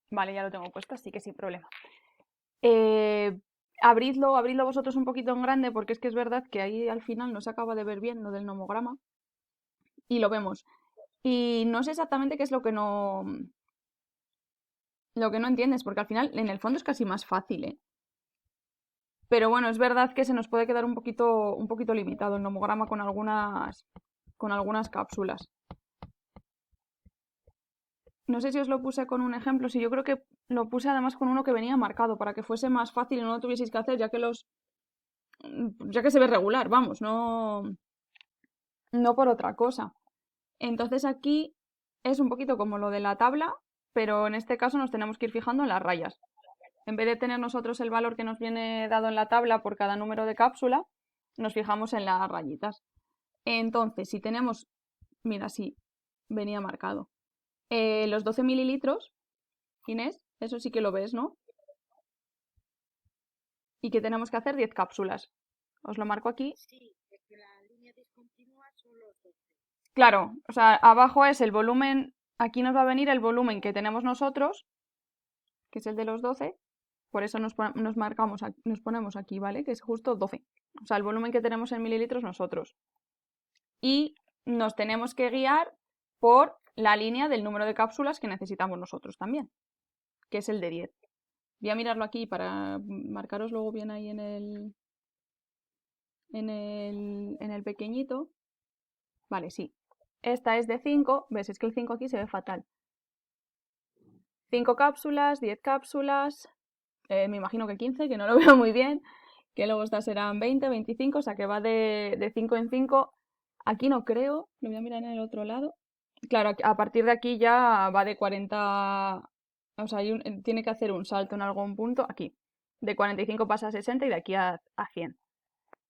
Vale, ya lo tengo puesto, así que sin problema. Abridlo vosotros un poquito en grande porque es que es verdad que ahí al final no se acaba de ver bien lo del nomograma y lo vemos. Y no sé exactamente qué es lo que no entiendes, porque al final en el fondo es casi más fácil, ¿eh? Pero bueno, es verdad que se nos puede quedar un poquito limitado el nomograma con algunas cápsulas. No sé si os lo puse con un ejemplo, si yo creo que lo puse además con uno que venía marcado para que fuese más fácil y no lo tuvieseis que hacer, ya que se ve regular, vamos, no por otra cosa. Entonces aquí es un poquito como lo de la tabla, pero en este caso nos tenemos que ir fijando en las rayas. En vez de tener nosotros el valor que nos viene dado en la tabla por cada número de cápsula, nos fijamos en las rayitas. Entonces, si tenemos, mira, sí, venía marcado. Los 12 mililitros, Inés, eso sí que lo ves, ¿no? Y que tenemos que hacer 10 cápsulas. Os lo marco aquí. Sí, es que la línea discontinua son los 12. Claro, o sea, abajo es el volumen, aquí nos va a venir el volumen que tenemos nosotros, que es el de los 12, por eso nos ponemos aquí, ¿vale? Que es justo 12. O sea, el volumen que tenemos en mililitros nosotros. Y nos tenemos que guiar por la línea del número de cápsulas que necesitamos nosotros también, que es el de 10. Voy a mirarlo aquí para marcaros luego bien ahí en el pequeñito. Vale, sí. Esta es de 5. ¿Ves? Es que el 5 aquí se ve fatal. 5 cápsulas, 10 cápsulas, me imagino que 15, que no lo veo muy bien, que luego estas serán 20, 25, o sea que va de 5 en 5. Aquí no creo, lo voy a mirar en el otro lado. Claro, a partir de aquí ya va de 40, o sea, tiene que hacer un salto en algún punto aquí. De 45 pasa a 60 y de aquí a 100.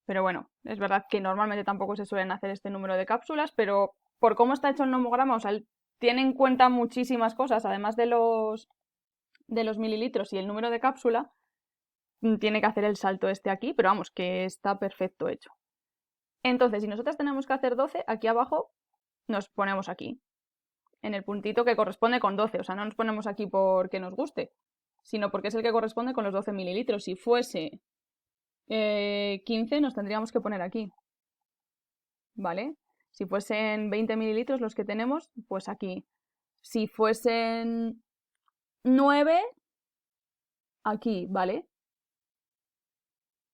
Pero bueno, es verdad que normalmente tampoco se suelen hacer este número de cápsulas, pero por cómo está hecho el nomograma, o sea, tiene en cuenta muchísimas cosas, además de los mililitros y el número de cápsula, tiene que hacer el salto este aquí, pero vamos, que está perfecto hecho. Entonces, si nosotros tenemos que hacer 12, aquí abajo nos ponemos aquí, en el puntito que corresponde con 12, o sea, no nos ponemos aquí porque nos guste, sino porque es el que corresponde con los 12 mililitros. Si fuese 15, nos tendríamos que poner aquí, ¿vale? Si fuesen 20 mililitros los que tenemos, pues aquí. Si fuesen 9, aquí, ¿vale?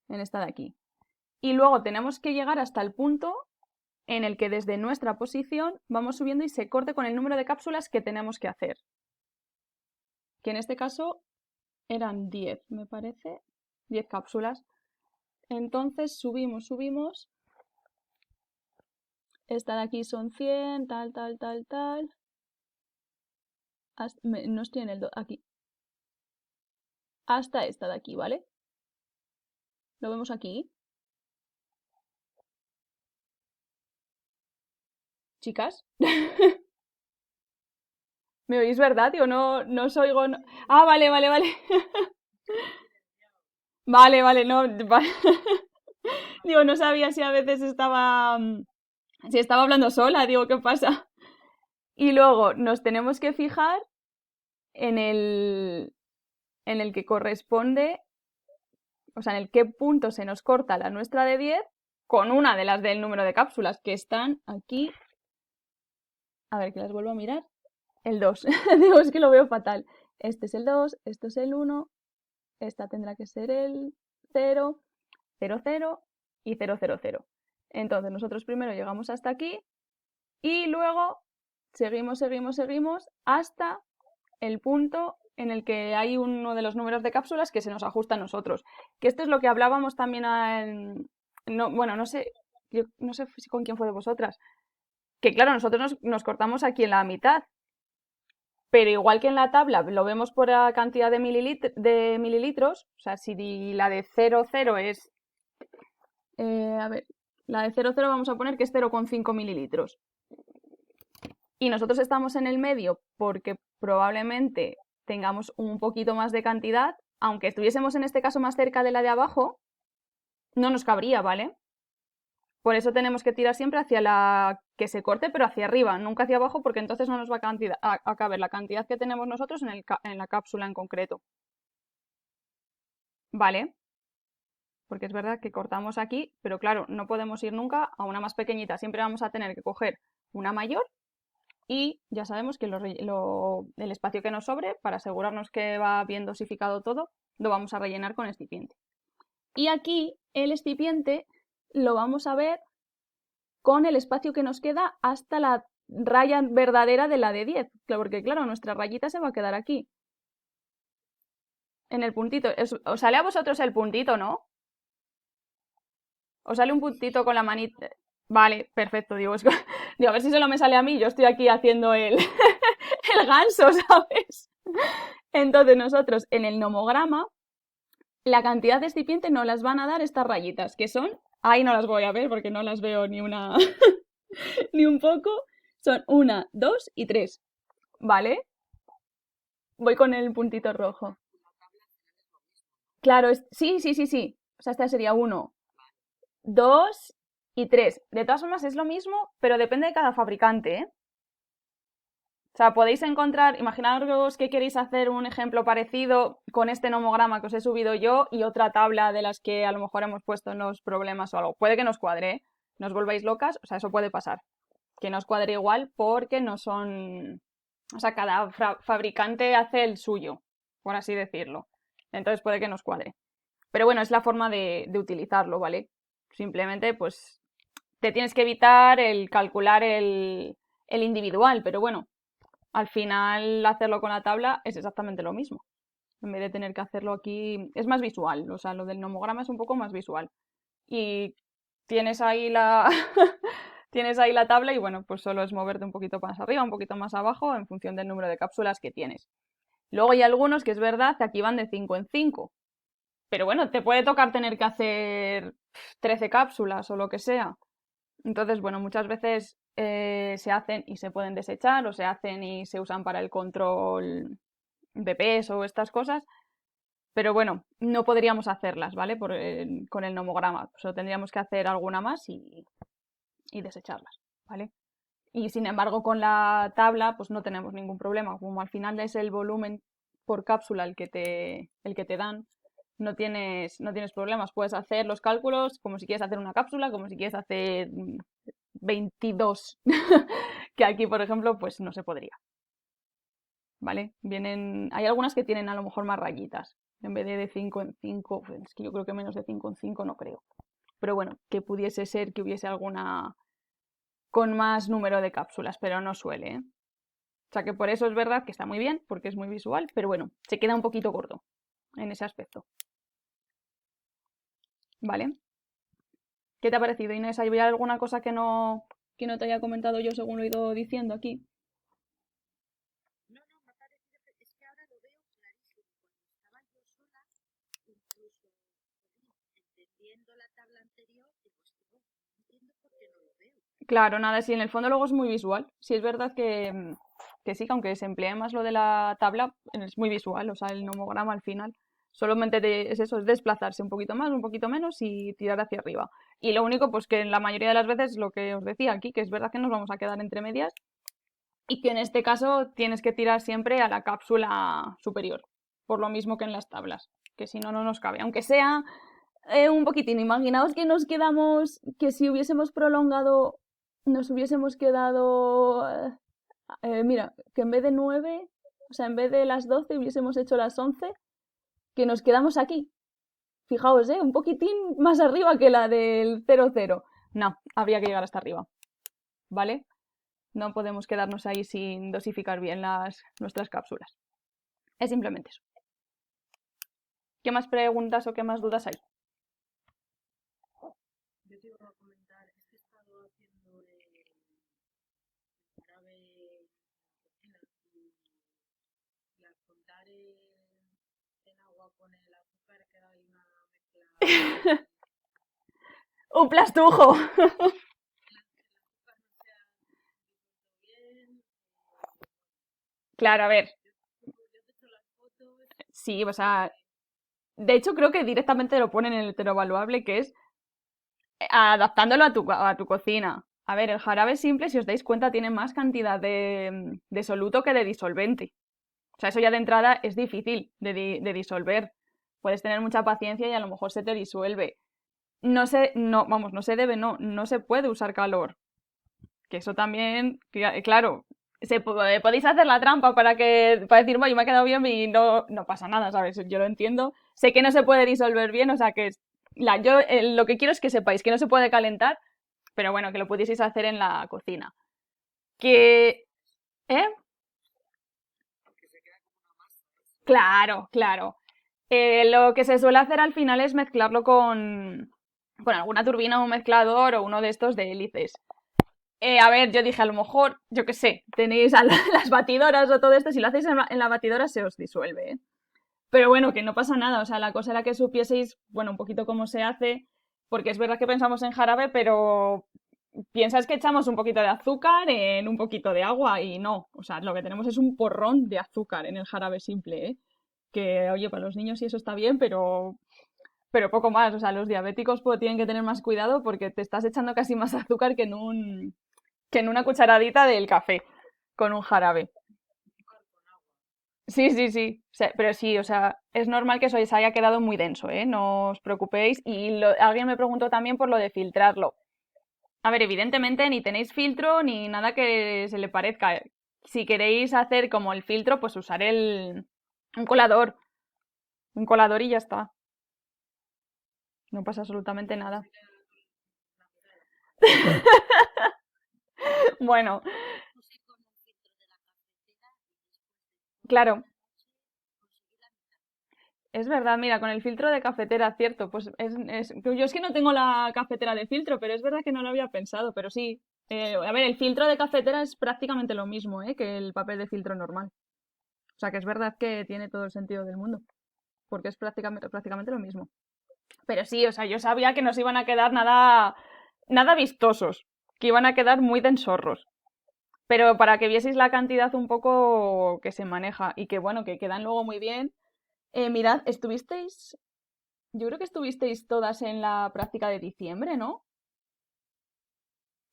En esta de aquí. Y luego tenemos que llegar hasta el punto en el que desde nuestra posición vamos subiendo y se corte con el número de cápsulas que tenemos que hacer. Que en este caso eran 10, me parece. 10 cápsulas. Entonces subimos. Esta de aquí son 100, tal. No estoy en el aquí. Hasta esta de aquí, ¿vale? Lo vemos aquí. Chicas. ¿Me oís, verdad? Digo, no os oigo. Ah, vale. Vale, no. Digo, no sabía si a veces si estaba hablando sola, digo, ¿qué pasa? Y luego nos tenemos que fijar en en el que corresponde, o sea, en el qué punto se nos corta la nuestra de 10 con una de las del número de cápsulas que están aquí. A ver, que las vuelvo a mirar. El 2. Digo, es que lo veo fatal. Este es el 2, esto es el 1, esta tendrá que ser el 0, 0 y 0. Entonces nosotros primero llegamos hasta aquí y luego seguimos hasta el punto en el que hay uno de los números de cápsulas que se nos ajusta a nosotros. Que esto es lo que hablábamos también bueno, no sé, yo no sé con quién fue de vosotras. Que claro, nosotros nos cortamos aquí en la mitad. Pero igual que en la tabla lo vemos por la cantidad de mililitros, o sea, si la de 0,0 es, a ver, la de 0,0 vamos a poner que es 0,5 mililitros. Y nosotros estamos en el medio porque probablemente tengamos un poquito más de cantidad, aunque estuviésemos en este caso más cerca de la de abajo, no nos cabría, ¿vale? Por eso tenemos que tirar siempre hacia la que se corte pero hacia arriba, nunca hacia abajo, porque entonces no nos va a caber la cantidad que tenemos nosotros en la cápsula en concreto. ¿Vale? Porque es verdad que cortamos aquí, pero claro, no podemos ir nunca a una más pequeñita, siempre vamos a tener que coger una mayor y ya sabemos que el espacio que nos sobre, para asegurarnos que va bien dosificado todo, lo vamos a rellenar con excipiente. Y aquí el excipiente lo vamos a ver con el espacio que nos queda hasta la raya verdadera de la de 10, porque claro, nuestra rayita se va a quedar aquí, en el puntito. ¿Os sale a vosotros el puntito, no? ¿Os sale un puntito con la manita? Vale, perfecto, digo, digo, a ver si solo me sale a mí, yo estoy aquí haciendo el, el ganso, ¿sabes? Entonces nosotros en el nomograma, la cantidad de excipiente nos las van a dar estas rayitas, que son, ahí no las voy a ver porque no las veo ni una, ni un poco, son 1, 2 y 3, ¿vale? Voy con el puntito rojo. Claro, sí, sí, sí, sí, o sea, esta sería 1, 2 y 3. De todas formas es lo mismo, pero depende de cada fabricante, ¿eh? O sea, podéis encontrar, imaginaros que queréis hacer un ejemplo parecido con este nomograma que os he subido yo y otra tabla de las que a lo mejor hemos puesto en los problemas o algo. Puede que nos cuadre, ¿eh? No os volváis locas, o sea, eso puede pasar. Que no os cuadre igual porque no son... O sea, cada fabricante hace el suyo, por así decirlo. Entonces puede que nos cuadre. Pero bueno, es la forma de utilizarlo, ¿vale? Simplemente, pues, te tienes que evitar el calcular el individual, pero bueno, al final hacerlo con la tabla es exactamente lo mismo. En vez de tener que hacerlo aquí, es más visual, o sea, lo del nomograma es un poco más visual. Y tienes ahí la tienes ahí la tabla y bueno, pues solo es moverte un poquito más arriba, un poquito más abajo en función del número de cápsulas que tienes. Luego hay algunos que es verdad que aquí van de 5 en 5. Pero bueno, te puede tocar tener que hacer 13 cápsulas o lo que sea. Entonces, bueno, muchas veces se hacen y se pueden desechar o se hacen y se usan para el control de peso o estas cosas. Pero bueno, no podríamos hacerlas, ¿vale? Con el nomograma. Solo tendríamos que hacer alguna más y desecharlas, ¿vale? Y sin embargo, con la tabla, pues no tenemos ningún problema. Como al final es el volumen por cápsula el que te dan, no tienes problemas. Puedes hacer los cálculos como si quieres hacer una cápsula, como si quieres hacer 22, que aquí, por ejemplo, pues no se podría. ¿Vale? Hay algunas que tienen a lo mejor más rayitas. En vez de 5 en 5, pues es que yo creo que menos de 5 en 5 no creo. Pero bueno, que pudiese ser que hubiese alguna con más número de cápsulas, pero no suele, ¿eh? O sea que por eso es verdad que está muy bien, porque es muy visual, pero bueno, se queda un poquito corto en ese aspecto. ¿Vale? ¿Qué te ha parecido, Inés? ¿Hay alguna cosa que no te haya comentado yo según lo he ido diciendo aquí? No, no, me ha parecido que es que ahora lo veo clarísimo. Cuando estaba yo sola, incluso entendiendo la tabla anterior, digo, es que no entiendo por qué no lo veo. Claro, nada, sí, en el fondo luego es muy visual. Sí, es verdad que sí, que aunque se emplee más lo de la tabla, es muy visual, o sea, el nomograma al final. Solamente es eso, es desplazarse un poquito más, un poquito menos y tirar hacia arriba. Y lo único, pues que en la mayoría de las veces lo que os decía aquí, que es verdad que nos vamos a quedar entre medias y que en este caso tienes que tirar siempre a la cápsula superior, por lo mismo que en las tablas, que si no, no nos cabe. Aunque sea un poquitín, imaginaos que nos quedamos, que si hubiésemos prolongado, nos hubiésemos quedado, mira, que en vez de 9, o sea, en vez de las 12 hubiésemos hecho las 11, que nos quedamos aquí. Fijaos, un poquitín más arriba que la del 00. No, habría que llegar hasta arriba, ¿vale? No podemos quedarnos ahí sin dosificar bien nuestras cápsulas. Es simplemente eso. ¿Qué más preguntas o qué más dudas hay? Yo te iba a comentar, es que he estado haciendo el grave en la cocina y al contar el agua con el azúcar queda ahí una mezcla. ¡Un plastujo! Claro, a ver. Sí, o sea, de hecho creo que directamente lo ponen en el heterovaluable, que es adaptándolo a tu cocina. A ver, el jarabe simple, si os dais cuenta, tiene más cantidad de soluto que de disolvente. O sea, eso ya de entrada es difícil de disolver. Puedes tener mucha paciencia y a lo mejor se te disuelve. No se, no, vamos, no se debe, no se puede usar calor. Que eso también, claro, podéis hacer la trampa para decir, bueno, me ha quedado bien y no pasa nada, ¿sabes? Yo lo entiendo. Sé que no se puede disolver bien, o sea que yo lo que quiero es que sepáis que no se puede calentar, pero bueno, que lo pudieseis hacer en la cocina. Que, ¿eh? Claro, claro. Lo que se suele hacer al final es mezclarlo con alguna turbina o un mezclador o uno de estos de hélices. A ver, yo dije, a lo mejor, yo qué sé, tenéis las batidoras o todo esto, si lo hacéis en la batidora se os disuelve, ¿eh? Pero bueno, que no pasa nada, o sea, la cosa era que supieseis, bueno, un poquito cómo se hace, porque es verdad que pensamos en jarabe, pero piensas que echamos un poquito de azúcar en un poquito de agua y no, o sea, lo que tenemos es un porrón de azúcar en el jarabe simple, ¿eh? Que, oye, para los niños sí eso está bien, pero poco más, o sea, los diabéticos pues, tienen que tener más cuidado porque te estás echando casi más azúcar que en una cucharadita del café con un jarabe. Sí, sí, sí. Pero sí, o sea, es normal que eso se haya quedado muy denso, ¿eh? No os preocupéis. Y alguien me preguntó también por lo de filtrarlo. A ver, evidentemente ni tenéis filtro ni nada que se le parezca. Si queréis hacer como el filtro, pues usar un colador. Un colador y ya está. No pasa absolutamente nada. Bueno, claro. Es verdad, mira, con el filtro de cafetera, cierto, pues yo es que no tengo la cafetera de filtro, pero es verdad que no lo había pensado, pero sí. A ver, el filtro de cafetera es prácticamente lo mismo, que el papel de filtro normal. O sea que es verdad que tiene todo el sentido del mundo, porque es prácticamente lo mismo. Pero sí, o sea, yo sabía que nos iban a quedar nada vistosos, que iban a quedar muy densorros. Pero para que vieseis la cantidad un poco que se maneja y que bueno, que quedan luego muy bien. Mirad, yo creo que estuvisteis todas en la práctica de diciembre, ¿no?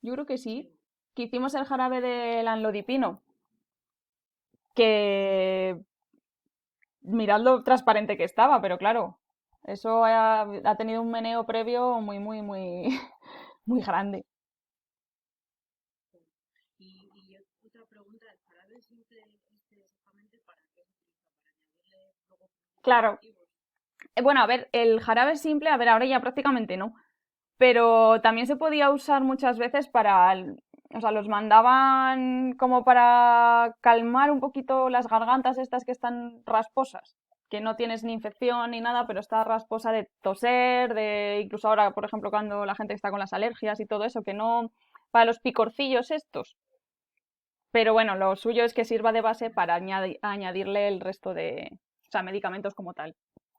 Yo creo que sí. Que hicimos el jarabe del anlodipino. Que mirad lo transparente que estaba, pero claro, eso ha tenido un meneo previo muy, muy, muy, muy grande. Y otra pregunta, ¿el jarabe simple exactamente para qué se utiliza? ¿Para añadirle luego principios Claro. activos? Bueno, a ver, el jarabe simple, a ver, ahora ya prácticamente no. Pero también se podía usar muchas veces o sea, los mandaban como para calmar un poquito las gargantas estas que están rasposas, que no tienes ni infección ni nada, pero está rasposa de toser, de incluso ahora, por ejemplo, cuando la gente está con las alergias y todo eso, que no, para los picorcillos estos. Pero bueno, lo suyo es que sirva de base para añadirle el resto o sea, medicamentos como tal.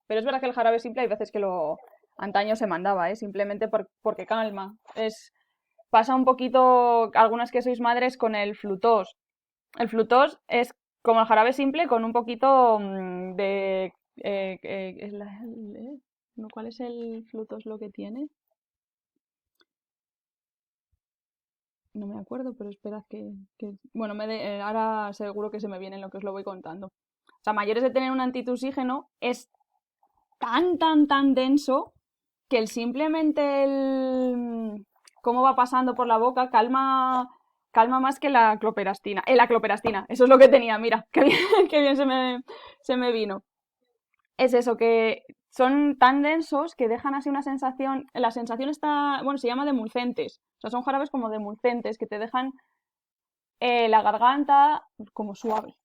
Pero es verdad que el jarabe simple hay veces que antaño se mandaba, simplemente porque calma. Pasa un poquito, algunas que sois madres, con el flutós. El flutós es como el jarabe simple con un poquito de... ¿no? ¿Cuál es el flutós lo que tiene? No me acuerdo, pero esperad bueno, ahora seguro que se me viene en lo que os lo voy contando. O sea, mayores de tener un antitusígeno es tan, tan, tan denso que simplemente cómo va pasando por la boca calma más que la cloperastina. La cloperastina, eso es lo que tenía, mira, qué bien, qué bien se me vino. Es eso, que son tan densos que dejan así una sensación, la sensación está, bueno, se llama demulcentes, o sea, son jarabes como demulcentes que te dejan la garganta como suave.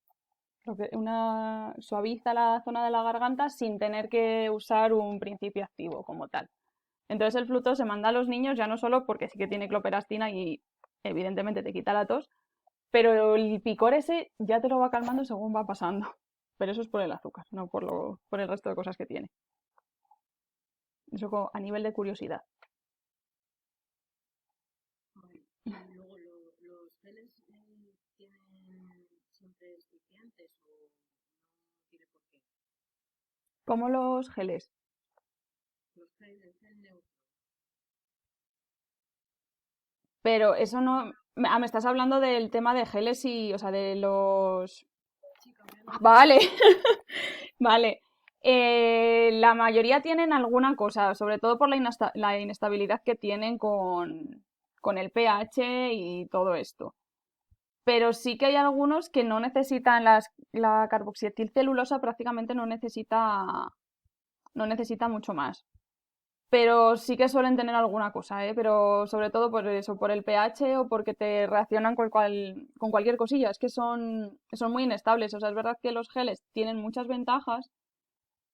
Suaviza la zona de la garganta sin tener que usar un principio activo como tal. Entonces el fruto se manda a los niños ya no solo porque sí que tiene cloperastina y evidentemente te quita la tos, pero el picor ese ya te lo va calmando según va pasando. Pero eso es por el azúcar, no por el resto de cosas que tiene. Eso a nivel de curiosidad. Vale. Y luego los geles tienen siempre exfoliantes o no tiene por qué. Como los geles. El gel neutro. Pero eso no... me estás hablando del tema de geles y, o sea, de los... Sí, cambiando de tema. Vale, vale. La mayoría tienen alguna cosa, sobre todo por la inestabilidad que tienen con el pH y todo esto. Pero sí que hay algunos que no necesitan la carboxietilcelulosa, prácticamente no necesita mucho más. Pero sí que suelen tener alguna cosa, ¿eh? Pero sobre todo por eso, por el pH o porque te reaccionan con cualquier cosilla. Es que son muy inestables. O sea, es verdad que los geles tienen muchas ventajas,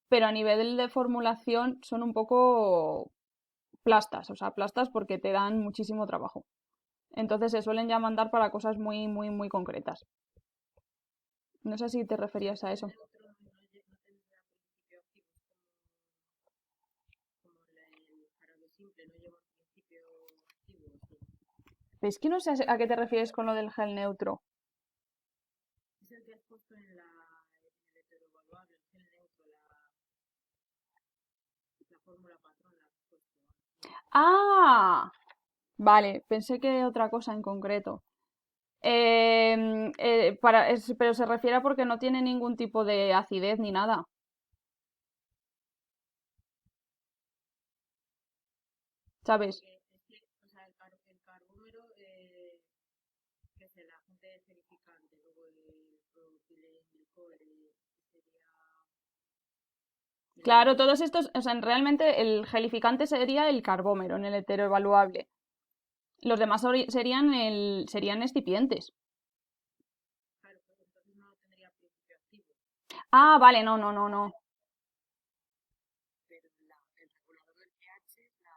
pero a nivel de formulación son un poco plastas. O sea, plastas porque te dan muchísimo trabajo. Entonces se suelen ya mandar para cosas muy, muy, muy concretas. No sé si te O sea, referías el a gel eso. neutro no tendrá principio activo como el jarabe simple, no lleva un principio activo. Sí. Es que no sé a qué te refieres con lo del gel neutro. Es el que has puesto en el heterovaluable, el gel neutro, la fórmula patrón la has puesto. ¡Ah! Vale, pensé que otra cosa en concreto. Pero se refiere a porque no tiene ningún tipo de acidez ni nada, ¿sabes? Porque es que, o sea, el carbúmero, que es el agente esterificante, luego el propilenglicol, sería Claro, el... todos estos, o sea, realmente el gelificante sería el carbómero en el heteroevaluable. Los demás serían excipientes. Claro, pues entonces no tendría principio activo, Ah, vale, no, no, no, no. pero el regulador del pH es la...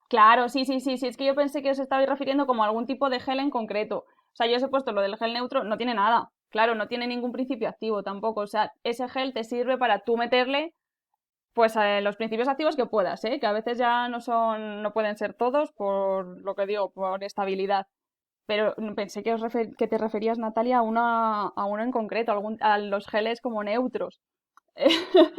Claro, sí, sí, sí, sí, es que yo pensé que os estabais refiriendo como a algún tipo de gel en concreto. O sea, yo os he puesto lo del gel neutro, no tiene nada. Claro, no tiene ningún principio activo tampoco. O sea, ese gel te sirve para tú meterle pues los principios activos que puedas, ¿eh? Que a veces ya no pueden ser todos por lo que digo, por estabilidad. Pero pensé que, que te referías, Natalia, a uno en concreto, a los geles como neutros. Ah, no.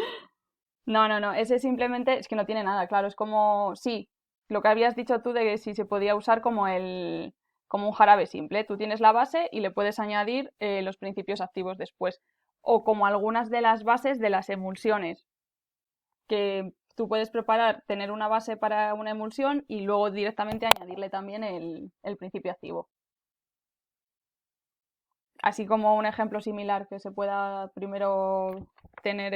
No, no, no, ese simplemente es que no tiene nada, claro, es como, sí, lo que habías dicho tú de que si se podía usar como un jarabe simple, tú tienes la base y le puedes añadir los principios activos después, o como algunas de las bases de las emulsiones, que tú puedes preparar, tener una base para una emulsión y luego directamente añadirle también el principio activo. Así como un ejemplo similar que se pueda primero tener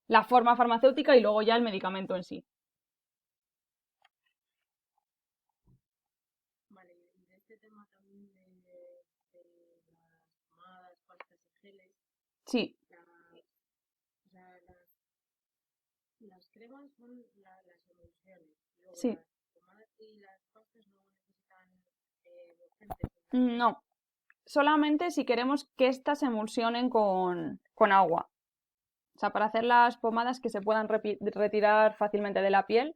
la forma farmacéutica y luego ya el medicamento en sí. Vale, y de este tema también de las pomadas, pastas y geles, Sí, o sea, las cremas son las emulsiones, y luego sí. las pomadas y las pastas no necesitan emulgentes ni nada de eso. No, solamente si queremos que éstas se emulsionen con agua. O sea, para hacer las pomadas que se puedan retirar fácilmente de la piel,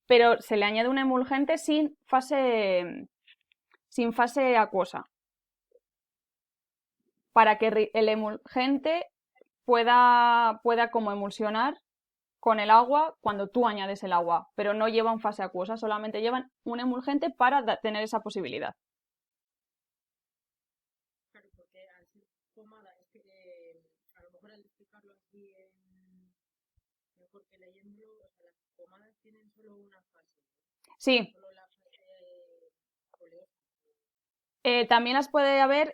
pero se le añade un emulgente sin fase acuosa, para que el emulgente pueda como emulsionar con el agua cuando tú añades el agua, pero no llevan fase acuosa, solamente llevan un emulgente para tener esa posibilidad. Claro, porque al ser pomada, es que a lo mejor al explicarlo así mejor que leyéndolo, o sea, las pomadas tienen solo una fase, Sí, solo la fase oleosa. también las puede haber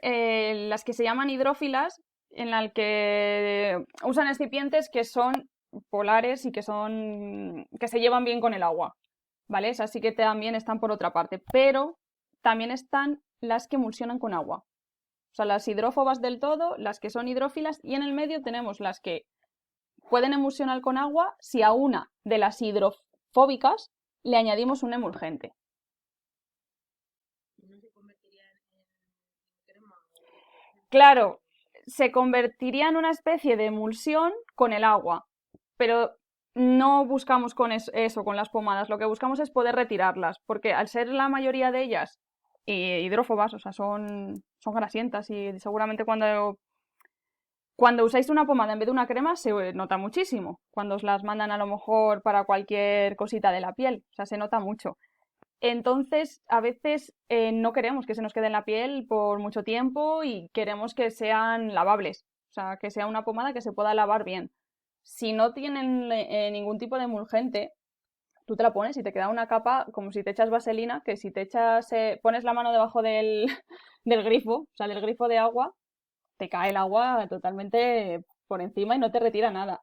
las que se llaman hidrófilas, en las que usan excipientes que son polares y que se llevan bien con el agua, ¿vale? Esas sí que también están por otra parte, pero también están las que emulsionan con agua. O sea, las hidrófobas del todo, las que son hidrófilas, y en el medio tenemos las que pueden emulsionar con agua si a una de las hidrofóbicas le añadimos un emulgente. Y no se convertiría en crema o emulgente. Claro, se convertiría en una especie de emulsión con el agua, pero no buscamos con eso, con las pomadas. Lo que buscamos es poder retirarlas, porque al ser la mayoría de ellas hidrófobas, o sea, son grasientas y seguramente cuando usáis una pomada en vez de una crema se nota muchísimo. Cuando os las mandan a lo mejor para cualquier cosita de la piel, o sea, se nota mucho. Entonces, a veces no queremos que se nos quede en la piel por mucho tiempo y queremos que sean lavables, o sea, que sea una pomada que se pueda lavar bien. Si no tienen ningún tipo de emulgente, tú te la pones y te queda una capa como si te echas vaselina, que si te echas, pones la mano debajo del, del grifo, o sea, del grifo de agua, te cae el agua totalmente por encima y no te retira nada.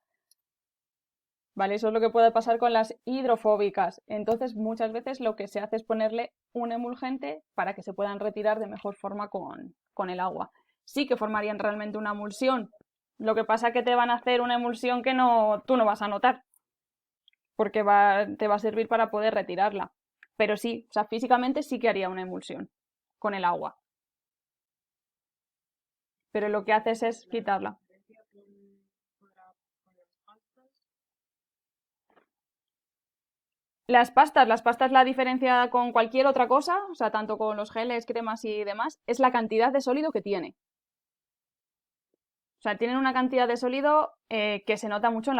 ¿Vale? Eso es lo que puede pasar con las hidrofóbicas. Entonces, muchas veces lo que se hace es ponerle un emulgente para que se puedan retirar de mejor forma con el agua. Sí que formarían realmente una emulsión. Lo que pasa es que te van a hacer una emulsión que no, tú no vas a notar, porque te va a servir para poder retirarla. Pero sí, o sea, físicamente sí que haría una emulsión con el agua. Pero lo que haces es La quitarla. diferencia con las pastas, Las pastas la diferencia con cualquier otra cosa, o sea, tanto con los geles, cremas y demás, es la cantidad de sólido que tiene. O sea, tienen una cantidad de sólido que se nota mucho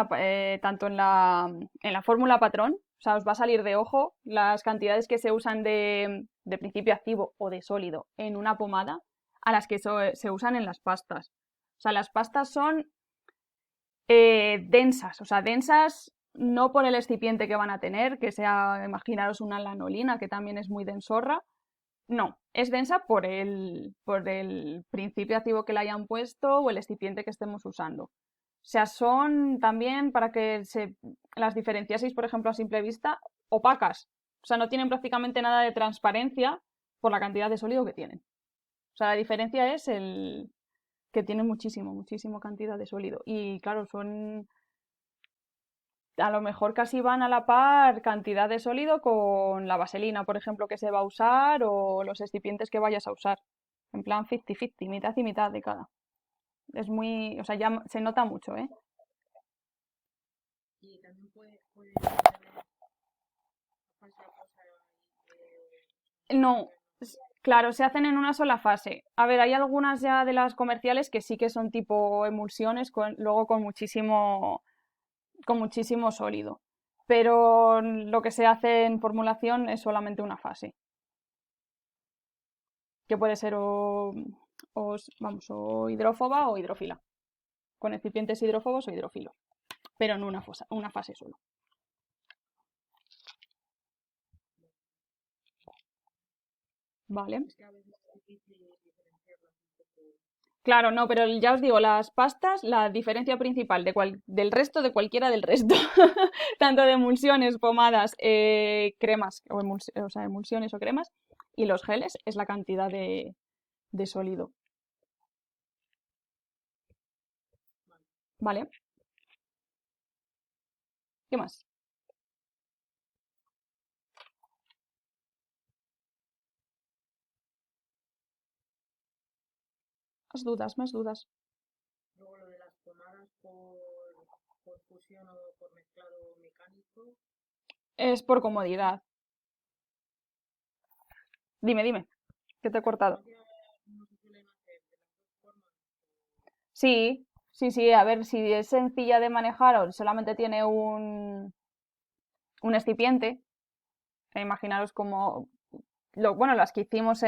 tanto en la fórmula patrón, o sea, os va a salir de ojo las cantidades que se usan de principio activo o de sólido en una pomada a las que se usan en las pastas. O sea, las pastas son densas, o sea, densas no por el excipiente que van a tener, que sea, imaginaros una lanolina, que también es muy densorra, no, es densa por el principio activo que le hayan puesto o el excipiente que estemos usando. O sea, son también, para que las diferenciaseis, por ejemplo, a simple vista, opacas. O sea, no tienen prácticamente nada de transparencia por la cantidad de sólido que tienen. O sea, la diferencia es el que tienen muchísimo cantidad de sólido. Y claro, son a lo mejor casi van a la par cantidad de sólido con la vaselina, por ejemplo, que se va a usar o los excipientes que vayas a usar. En plan 50-50, mitad y mitad de cada. Es muy, o sea, ya se nota mucho, ¿eh? y también puede hacer fase a cosa No, y claro, se hacen en una sola fase. A ver, hay algunas ya de las comerciales que sí que son tipo emulsiones, luego con muchísimo sólido. Pero lo que se hace en formulación es solamente una fase, que puede ser o hidrófoba o hidrófila, con excipientes hidrófobos o hidrófilos, pero en una fase solo. ¿Vale? es que a veces es difícil diferenciarlas un poco. Claro, no, pero ya os digo, las pastas, la diferencia principal del resto, de cualquiera del resto, tanto de emulsiones, pomadas, cremas, o sea, emulsiones o cremas, y los geles, es la cantidad de sólido. Vale. ¿Vale? ¿Qué más? Más dudas, más dudas. Luego lo de las pomadas por fusión o por mezclado mecánico, Es por comodidad. Dime, que te he cortado. no se suelen hacer de las dos formas. Sí, a ver, si es sencilla de manejar o solamente tiene un excipiente, imaginaros como, bueno, las que hicimos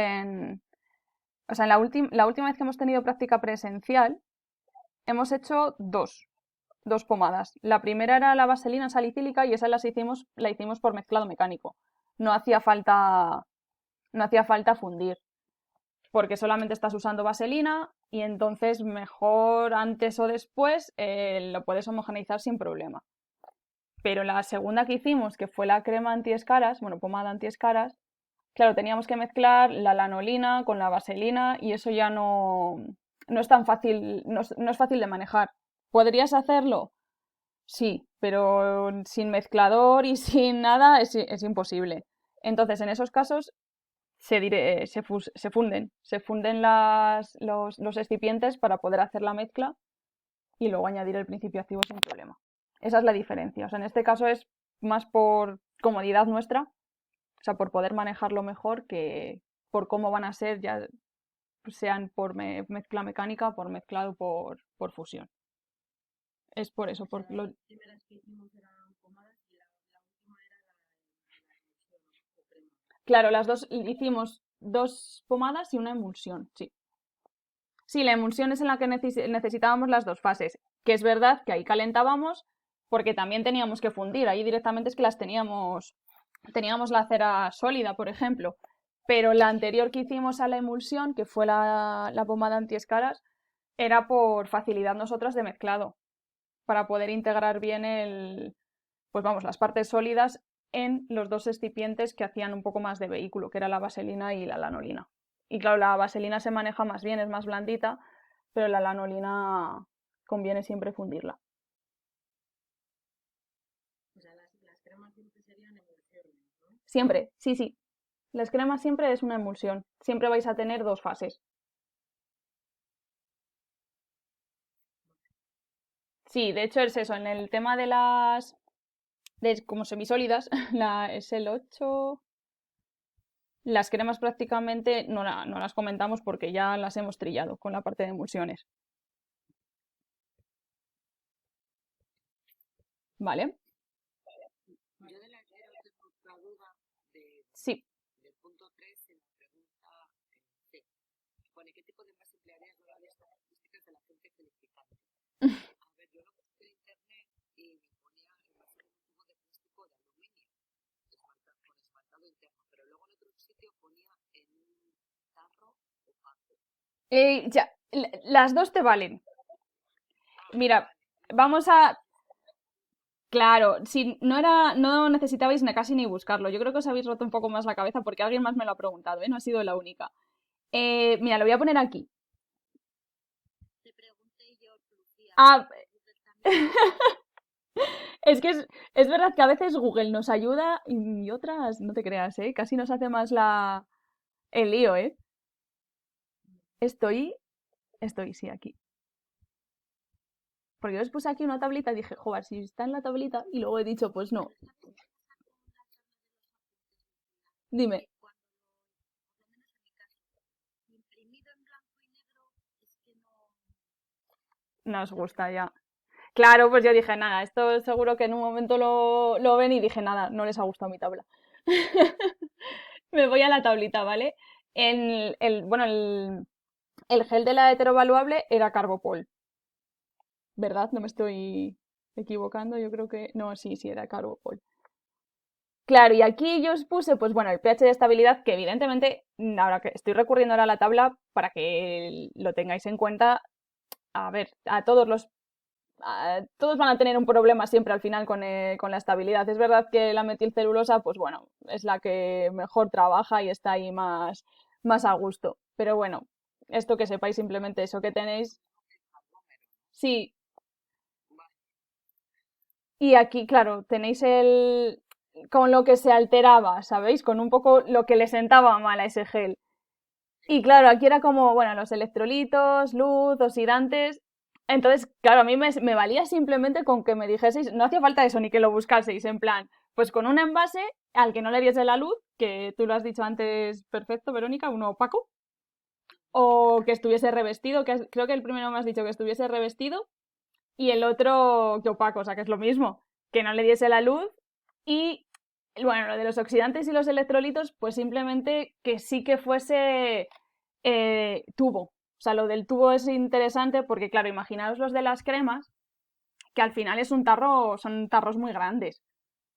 o sea, en la última vez que hemos tenido práctica presencial, hemos hecho dos pomadas. La primera era la vaselina salicílica y esa la hicimos por mezclado mecánico. No hacía falta, no hacía falta fundir, porque solamente estás usando vaselina y entonces mejor antes o después lo puedes homogeneizar sin problema. Pero la segunda que hicimos, que fue la crema antiescaras, bueno, pomada antiescaras, claro, teníamos que mezclar la lanolina con la vaselina y eso ya no es tan fácil, no es fácil de manejar. ¿Podrías hacerlo? Sí, pero sin mezclador y sin nada es imposible. Entonces, en esos casos se funden los excipientes para poder hacer la mezcla y luego añadir el principio activo sin problema. Esa es la diferencia. O sea, en este caso es más por comodidad nuestra, o sea, por poder manejarlo mejor que por cómo van a ser, ya sean por mezcla mecánica o por mezclado por fusión. Es por eso, O sea, por lo... las primeras que hicimos eran pomadas y la última era la emulsión o crema. Claro, las dos hicimos 2 pomadas y una emulsión, sí. Sí, la emulsión es en la que necesitábamos las 2 fases, que es verdad que ahí calentábamos porque también teníamos que fundir, ahí directamente es que las teníamos la cera sólida, por ejemplo, pero la anterior que hicimos a la emulsión, que fue la pomada antiescaras, era por facilidad nosotras de mezclado, para poder integrar bien pues vamos, las partes sólidas en los 2 excipientes que hacían un poco más de vehículo, que era la vaselina y la lanolina. Y claro, la vaselina se maneja más bien, es más blandita, pero la lanolina conviene siempre fundirla. O sea, las cremas siempre serían emulsiones, ¿no? Siempre, sí, sí. Las cremas siempre es una emulsión. Siempre vais a tener 2 fases. Sí, de hecho es eso. En el tema de como semisólidas, es el 8. Las cremas prácticamente no las comentamos porque ya las hemos trillado con la parte de emulsiones. ¿Vale? Yo de la que tengo la duda Sí. del punto 3 en la pregunta C. Pone qué tipo de envase emplearías a la hora de estas características de la gente calificante. A ver, yo lo busqué en internet y me ponía envase en un tubo de plástico de aluminio con esmaltado interno, pero luego en otro sitio ponía en un tarro opaco. Ya, las dos te valen. Mira, Vale. vamos a. Claro, si no necesitabais casi ni buscarlo. Yo creo que os habéis roto un poco más la cabeza porque alguien más me lo ha preguntado, ¿eh? No ha sido la única. Mira, lo voy a poner aquí. Te pregunté yo, Lucía, Ah, también. es que es verdad que a veces Google nos ayuda y otras, no te creas, ¿eh? Casi nos hace más el lío, ¿eh? Estoy, sí, aquí. Porque yo les puse aquí una tablita y dije, joder, si está en la tablita, y luego he dicho, pues no. Dime. Cuando por lo menos en mi caso, imprimido en blanco y negro, es que No os no me gusta gusta. ya. Claro, pues yo dije, nada, esto seguro que en un momento lo ven y dije, nada, no les ha gustado mi tabla. Me voy a la tablita, ¿vale? Bueno, el gel de la heterovaluable era Carbopol, ¿verdad? No me estoy equivocando, yo creo que. No, sí, sí, era Carbopol. Claro, y aquí yo os puse, pues bueno, el pH de estabilidad, que evidentemente, ahora que estoy recurriendo ahora a la tabla para que lo tengáis en cuenta, a ver, todos van a tener un problema siempre al final con la estabilidad. Es verdad que la metilcelulosa, pues bueno, es la que mejor trabaja y está ahí más a gusto. Pero bueno, esto que sepáis simplemente eso que tenéis. Sí, y aquí, claro, tenéis con lo que se alteraba, ¿sabéis? Con un poco lo que le sentaba mal a ese gel. Y claro, aquí era como, bueno, los electrolitos, luz, oxidantes. Entonces, claro, a mí me valía simplemente con que me dijeseis, no hacía falta eso, ni que lo buscaseis, en plan, pues con un envase al que no le diese la luz, que tú lo has dicho antes perfecto, Verónica, uno opaco, o que estuviese revestido, creo que el primero me has dicho que estuviese revestido, y el otro que opaco, o sea, que es lo mismo, que no le diese la luz, y bueno, lo de los oxidantes y los electrolitos, pues simplemente que sí que fuese tubo. O sea, lo del tubo es interesante porque, claro, imaginaos los de las cremas, que al final es un tarro, son tarros muy grandes.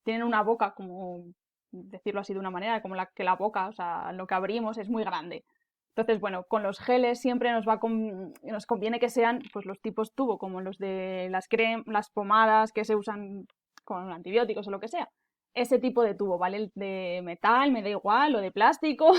Tienen una boca, como decirlo así de una manera, como la boca, o sea, lo que abrimos es muy grande. Entonces, bueno, con los geles siempre nos conviene que sean pues los tipos tubo, como los de las pomadas que se usan con antibióticos o lo que sea. Ese tipo de tubo, ¿vale? El de metal, me da igual, o de plástico,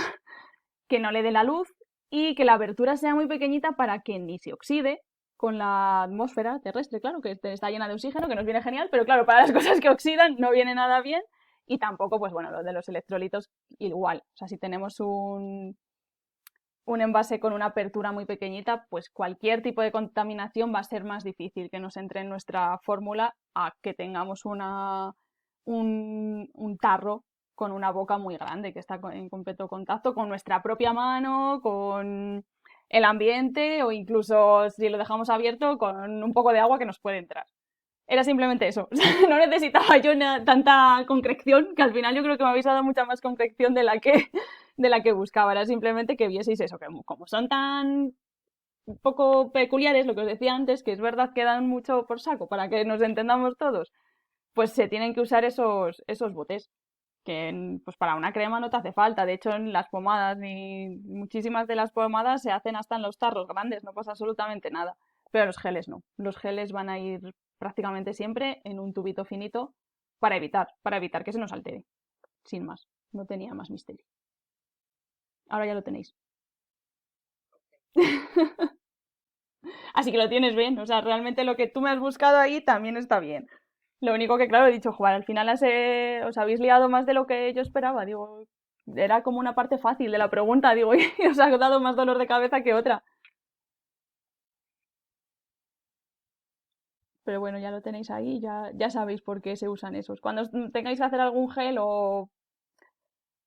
que no le dé la luz y que la abertura sea muy pequeñita para que ni se oxide con la atmósfera terrestre, claro, que está llena de oxígeno, que nos viene genial, pero claro, para las cosas que oxidan no viene nada bien y tampoco, pues bueno, lo de los electrolitos igual. O sea, si tenemos un envase con una apertura muy pequeñita, pues cualquier tipo de contaminación va a ser más difícil que nos entre en nuestra fórmula a que tengamos un tarro con una boca muy grande que está en completo contacto con nuestra propia mano, con el ambiente o incluso si lo dejamos abierto con un poco de agua que nos puede entrar. Era simplemente eso. O sea, no necesitaba yo tanta concreción, que al final yo creo que me habéis dado mucha más concreción de la que buscaba. Era simplemente que vieseis eso, que como son tan poco peculiares, lo que os decía antes, que es verdad que dan mucho por saco para que nos entendamos todos, pues se tienen que usar esos botes. Que pues para una crema no te hace falta. De hecho, en las pomadas, ni muchísimas de las pomadas se hacen hasta en los tarros grandes, no pasa absolutamente nada. Pero los geles no. Los geles van a ir prácticamente siempre en un tubito finito para evitar que se nos altere. Sin más. No tenía más misterio. Ahora ya lo tenéis. Así que lo tienes bien. O sea, realmente lo que tú me has buscado ahí también está bien. Lo único que, claro, he dicho, jugar, al final os habéis liado más de lo que yo esperaba. Digo, era como una parte fácil de la pregunta, digo, y os ha dado más dolor de cabeza que otra. Pero bueno, ya lo tenéis ahí, ya sabéis por qué se usan esos. Cuando tengáis que hacer algún gel o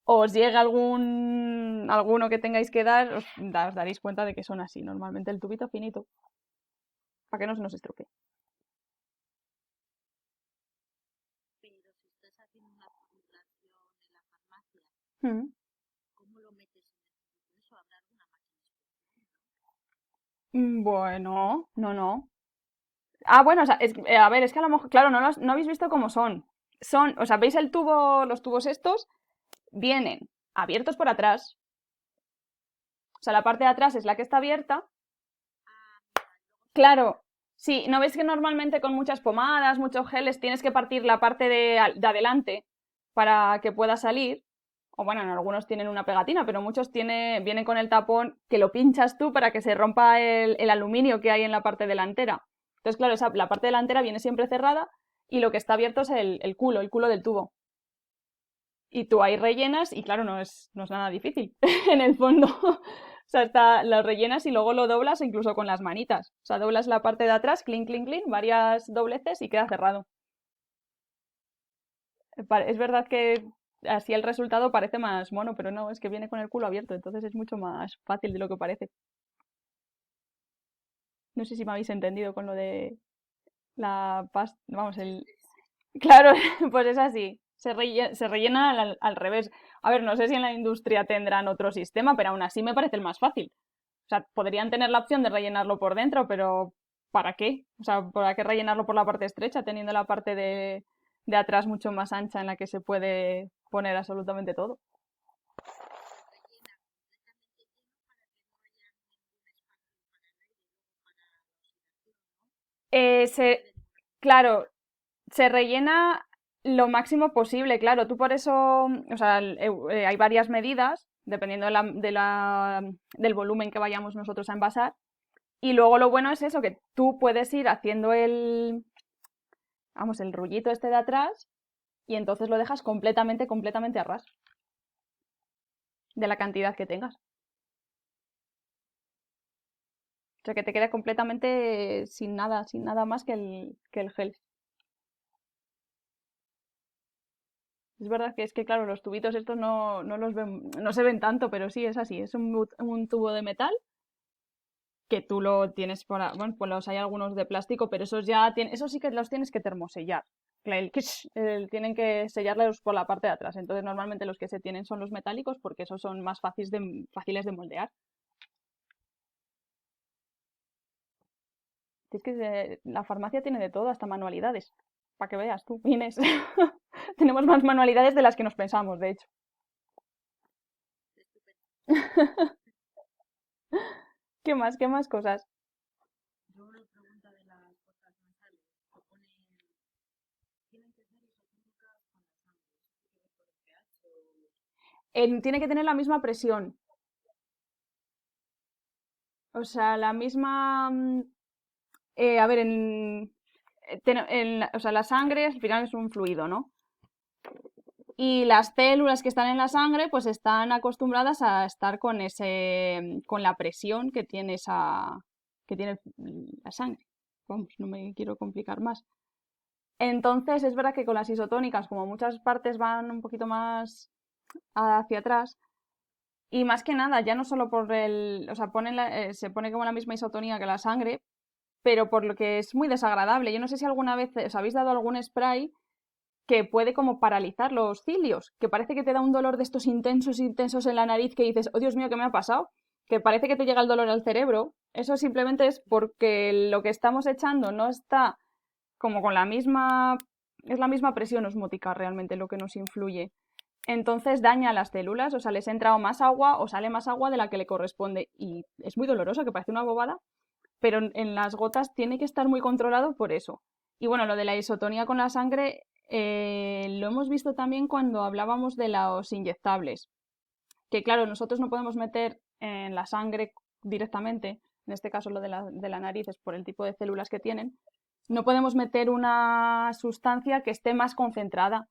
os llega alguno que tengáis que dar, os daréis cuenta de que son así. Normalmente el tubito finito, para que no se nos estropee. Pero si estás haciendo una formulación en la farmacia, Mm. ¿cómo lo metes en el tubo? Eso habrá alguna máquina especial, Bueno, no. Ah, bueno, o sea, a ver, es que a lo mejor, claro, no habéis visto cómo son. O sea, ¿veis los tubos estos? Vienen abiertos por atrás. O sea, la parte de atrás es la que está abierta. Claro, sí, ¿no ves que normalmente con muchas pomadas, muchos geles, tienes que partir la parte de adelante para que pueda salir? O bueno, en algunos tienen una pegatina, pero muchos vienen con el tapón que lo pinchas tú para que se rompa el aluminio que hay en la parte delantera. Entonces, claro, la parte delantera viene siempre cerrada y lo que está abierto es el culo del tubo. Y tú ahí rellenas y claro, no es nada difícil en el fondo. O sea, lo rellenas y luego lo doblas incluso con las manitas. O sea, doblas la parte de atrás, clink, clink, clink, varias dobleces y queda cerrado. Es verdad que así el resultado parece más mono, pero no, es que viene con el culo abierto, entonces es mucho más fácil de lo que parece. No sé si me habéis entendido con lo de la pasta, vamos, Claro, pues es así. Se rellena al revés. A ver, no sé si en la industria tendrán otro sistema, pero aún así me parece el más fácil. O sea, podrían tener la opción de rellenarlo por dentro, pero ¿para qué? O sea, ¿para qué rellenarlo por la parte estrecha, teniendo la parte de atrás mucho más ancha en la que se puede poner absolutamente todo? Eh, se, claro, se rellena lo máximo posible, claro. Tú por eso, o sea, hay varias medidas, dependiendo del volumen que vayamos nosotros a envasar. Y luego lo bueno es eso, que tú puedes ir haciendo vamos, el rullito este de atrás y entonces lo dejas completamente a ras de la cantidad que tengas. O sea, que te queda completamente sin nada más que el gel. Es verdad que es que, claro, los tubitos estos no los ven, no se ven tanto, pero sí es así. Es un tubo de metal que tú lo tienes bueno, pues hay algunos de plástico, pero esos sí que los tienes que termosellar. Tienen que sellarlos por la parte de atrás. Entonces, normalmente los que se tienen son los metálicos porque esos son más fáciles de moldear. Es que la farmacia tiene de todo, hasta manualidades. Para que veas tú, Inés. Tenemos más manualidades de las que nos pensamos, de hecho. ¿Qué más? ¿Qué más cosas? yo una pregunta de las gotas nasales. Que pone, tienen que ser isotónicas con la sangre. ¿Eso tiene que ver por el pH o...? Tiene que tener la misma presión. O sea, la misma. A ver, o sea, la sangre al final es un fluido, ¿no? Y las células que están en la sangre, pues están acostumbradas a estar con la presión que tiene la sangre. Vamos, no me quiero complicar más. Entonces, es verdad que con las isotónicas, como muchas partes van un poquito más hacia atrás, y más que nada, ya no solo o sea, se pone como la misma isotonía que la sangre, pero por lo que es muy desagradable. Yo no sé si alguna vez os habéis dado algún spray que puede como paralizar los cilios, que parece que te da un dolor de estos intensos, intensos en la nariz que dices, oh Dios mío, ¿qué me ha pasado? Que parece que te llega el dolor al cerebro. Eso simplemente es porque lo que estamos echando no está como con la misma, es la misma presión osmótica realmente lo que nos influye. Entonces daña las células, o sea, les entra o más agua o sale más agua de la que le corresponde. Y es muy doloroso, que parece una bobada, pero en las gotas tiene que estar muy controlado por eso. Y bueno, lo de la isotonía con la sangre lo hemos visto también cuando hablábamos de los inyectables, que claro, nosotros no podemos meter en la sangre directamente, en este caso lo de la nariz es por el tipo de células que tienen, no podemos meter una sustancia que esté más concentrada,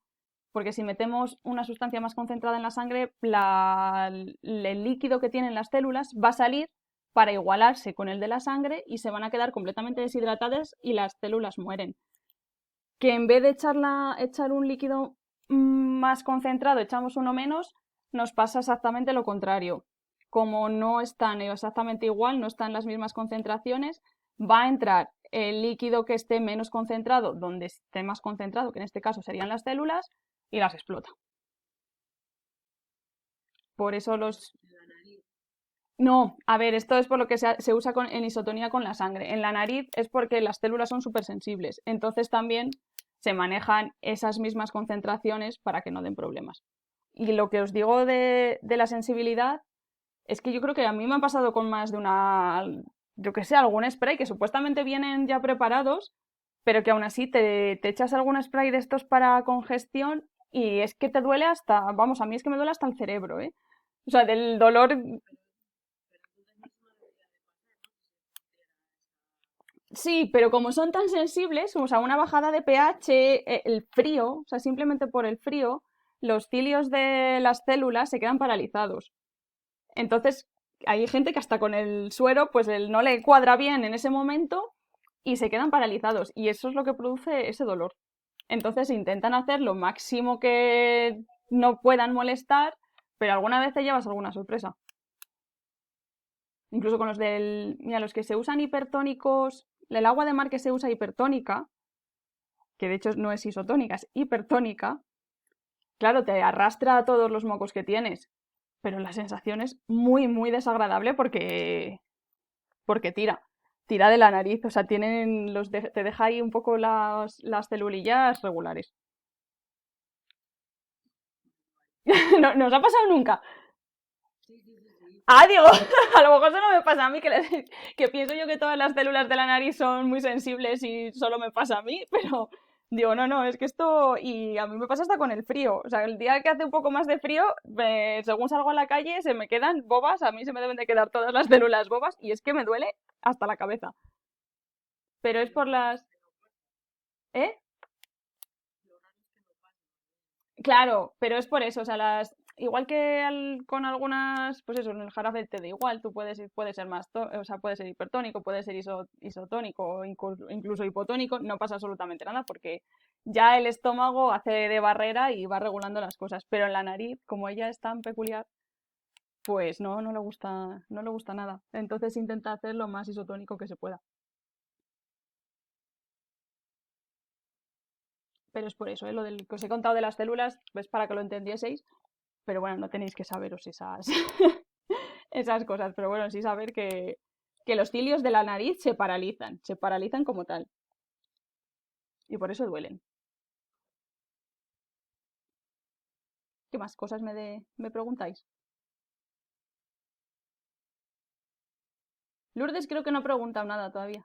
porque si metemos una sustancia más concentrada en la sangre, el líquido que tienen las células va a salir para igualarse con el de la sangre y se van a quedar completamente deshidratadas y las células mueren. Que en vez de echar un líquido más concentrado, echamos uno menos, nos pasa exactamente lo contrario. Como no están exactamente igual, no están las mismas concentraciones, va a entrar el líquido que esté menos concentrado, donde esté más concentrado, que en este caso serían las células, y las explota. Por eso los... En la nariz. No, a ver, esto es por lo que se usa en isotonía con la sangre. En la nariz es porque las células son súper sensibles. Entonces también se manejan esas mismas concentraciones para que no den problemas. Y lo que os digo de la sensibilidad es que yo creo que a mí me ha pasado con más de una, yo que sé, algún spray que supuestamente vienen ya preparados, pero que aún así te echas algún spray de estos para congestión y es que te duele hasta, vamos, a mí es que me duele hasta el cerebro, ¿eh? O sea, del dolor. Pero entonces no debería de pasar, ¿no? Si se pusiera Sí, pero como son tan sensibles, o sea, una bajada de pH, el frío, o sea, simplemente por el frío, los cilios de las células se quedan paralizados. Entonces, hay gente que hasta con el suero, pues no le cuadra bien en ese momento y se quedan paralizados. Y eso es lo que produce ese dolor. Entonces, intentan hacer lo máximo que no puedan molestar, pero alguna vez te llevas alguna sorpresa. Incluso con los mira, los que se usan hipertónicos, el agua de mar que se usa hipertónica, que de hecho no es isotónica, es hipertónica, claro, te arrastra a todos los mocos que tienes, pero la sensación es muy, muy desagradable porque tira de la nariz, o sea, te deja ahí un poco las celulillas regulares. No, no os ha pasado nunca. Sí, sí, sí, sí. Ah, digo, a lo mejor eso no me pasa a mí, que pienso yo que todas las células de la nariz son muy sensibles y solo me pasa a mí, pero digo, no, no, es que esto, y a mí me pasa hasta con el frío, o sea, el día que hace un poco más de frío, según salgo a la calle, se me quedan bobas, a mí se me deben de quedar todas las células bobas, y es que me duele hasta la cabeza, pero es Lo por raro es las... que no pasa. ¿Eh? Lo raro es que no pasa. Claro, pero es por eso, o sea, igual que con algunas, pues eso, en el jarabe te da igual, tú puede ser más, o sea, puede ser hipertónico, puede ser isotónico o incluso hipotónico, no pasa absolutamente nada porque ya el estómago hace de barrera y va regulando las cosas, pero en la nariz, como ella es tan peculiar, pues no, no le gusta nada. Entonces intenta hacer lo más isotónico que se pueda. Pero es por eso, ¿eh? Lo del que os he contado de las células, es para que lo entendieseis. Pero bueno, no tenéis que saberos esas cosas. Pero bueno, sí saber que los cilios de la nariz se paralizan como tal. Y por eso duelen. ¿Qué más cosas me preguntáis? Lourdes creo que no ha preguntado nada todavía.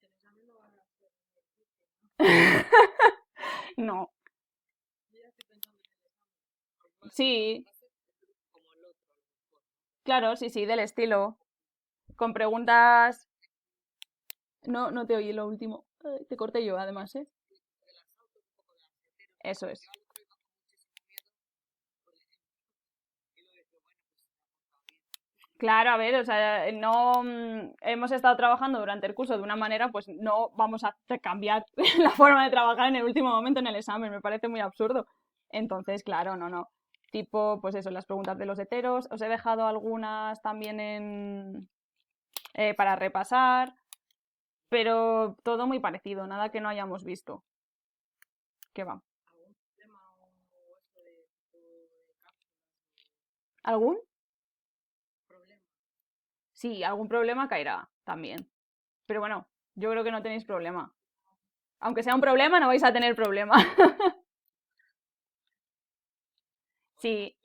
El examen lo van a hacer en el 15, ¿no? No, Yo ya estoy pensando en el examen. sí, Va a ser como el otro, a lo mejor, ¿no? claro, sí, sí, del estilo. Con preguntas... No, no te oí lo último. Ay, te corté yo, además, ¿eh? Relajado, un poco de ansiedad, Eso porque es. yo al otro iba con muchísimo miedo, por ejemplo. Y luego dije, bueno, pues se ha portado bien. Claro, a ver, o sea, no hemos estado trabajando durante el curso de una manera, pues no vamos a cambiar la forma de trabajar en el último momento en el examen, me parece muy absurdo. Entonces, claro, no, no. Tipo, pues eso, las preguntas de los heteros, os he dejado algunas también para repasar. pero todo muy parecido, nada que no hayamos visto. ¿Qué va? ¿Algún problema o eso de tipo de cápsulas ¿Algún? o problema? Sí, algún problema caerá también. Pero bueno, yo creo que no tenéis problema. Aunque sea un problema, no vais a tener problema. Sí,